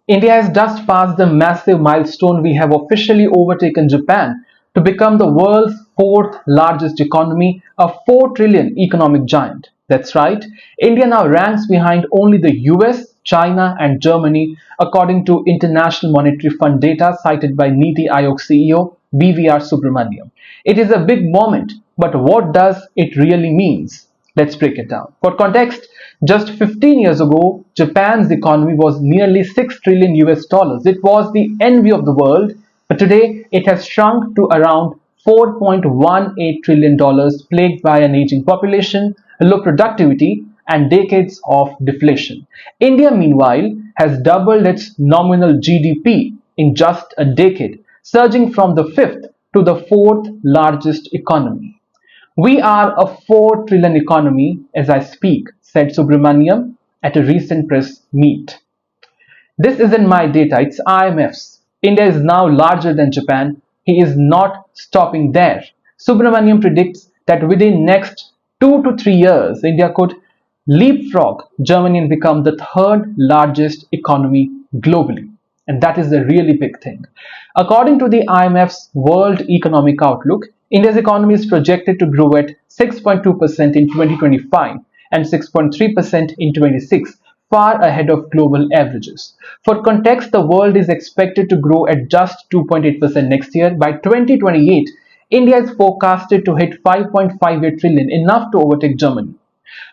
India has just passed the massive milestone. We have officially overtaken Japan to become the world's fourth largest economy, a 4 trillion economic giant. That's right, India now ranks behind only the US, China, and Germany, according to International Monetary Fund data cited by NITI Aayog CEO BVR Subrahmanyam. It is a big moment, but what does it really mean? Let's break it down. For context, just 15 years ago, Japan's economy was nearly 6 trillion US dollars. It was the envy of the world, but today it has shrunk to around $4.18 trillion, plagued by an aging population, low productivity, and decades of deflation. India, meanwhile, has doubled its nominal GDP in just a decade, surging from the fifth to the fourth largest economy. We are a 4 trillion economy as I speak, said Subrahmanyam at a recent press meet. This isn't my data, it's IMF's. India is now larger than Japan. He is not stopping there. Subrahmanyam predicts that within next 2 to 3 years, India could leapfrog Germany and become the third largest economy globally. And that is a really big thing. According to the IMF's World Economic Outlook, India's economy is projected to grow at 6.2% in 2025 and 6.3% in 26, far ahead of global averages. For context, the world is expected to grow at just 2.8% next year. By 2028, India is forecasted to hit 5.58 trillion, enough to overtake Germany.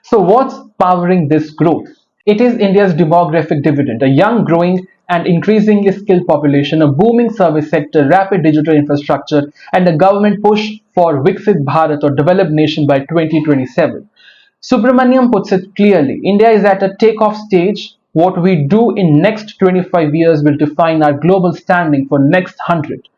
So what's powering this growth? It is India's demographic dividend, a young, growing and increasingly skilled population, a booming service sector, rapid digital infrastructure, and a government push for Viksit Bharat or developed nation by 2027. Subrahmanyam puts it clearly, India is at a takeoff stage. What we do in next 25 years will define our global standing for next 100.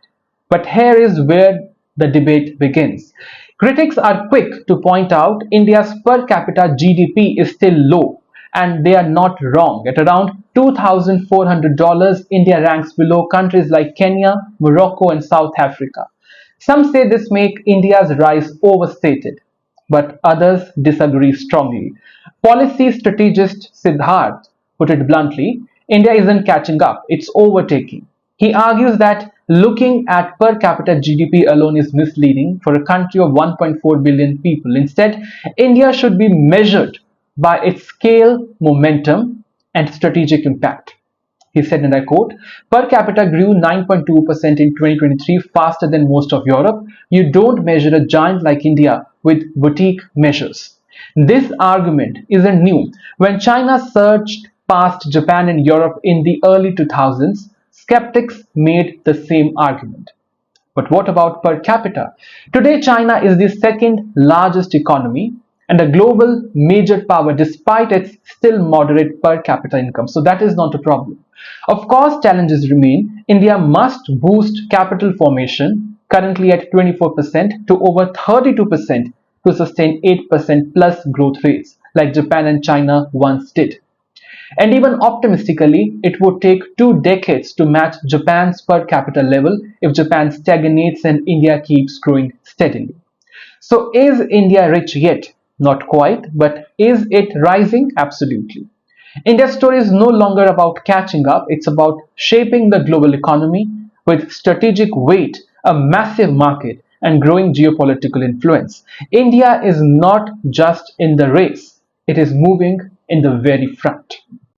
But here is where the debate begins. Critics are quick to point out India's per capita GDP is still low, and they are not wrong. At around $2,400, India ranks below countries like Kenya, Morocco, and South Africa. Some say this makes India's rise overstated, but others disagree strongly. Policy strategist Siddharth put it bluntly, India isn't catching up, it's overtaking. He argues that looking at per capita GDP alone is misleading for a country of 1.4 billion people. Instead, India should be measured by its scale, momentum, and strategic impact. He said, and I quote, per capita grew 9.2% in 2023, faster than most of Europe. You don't measure a giant like India with boutique measures. This argument isn't new. When China surged past Japan and Europe in the early 2000s, skeptics made the same argument. But what about per capita? Today, China is the second largest economy and a global major power despite its still moderate per capita income. So that is not a problem. Of course, challenges remain. India must boost capital formation, currently at 24%, to over 32% to sustain 8% plus growth rates, like Japan and China once did. And even optimistically, it would take 2 decades to match Japan's per capita level if Japan stagnates and India keeps growing steadily. So is India rich yet? Not quite, but is it rising? Absolutely. India's story is no longer about catching up, it's about shaping the global economy with strategic weight, a massive market, and growing geopolitical influence. India is not just in the race, it is moving in the very front.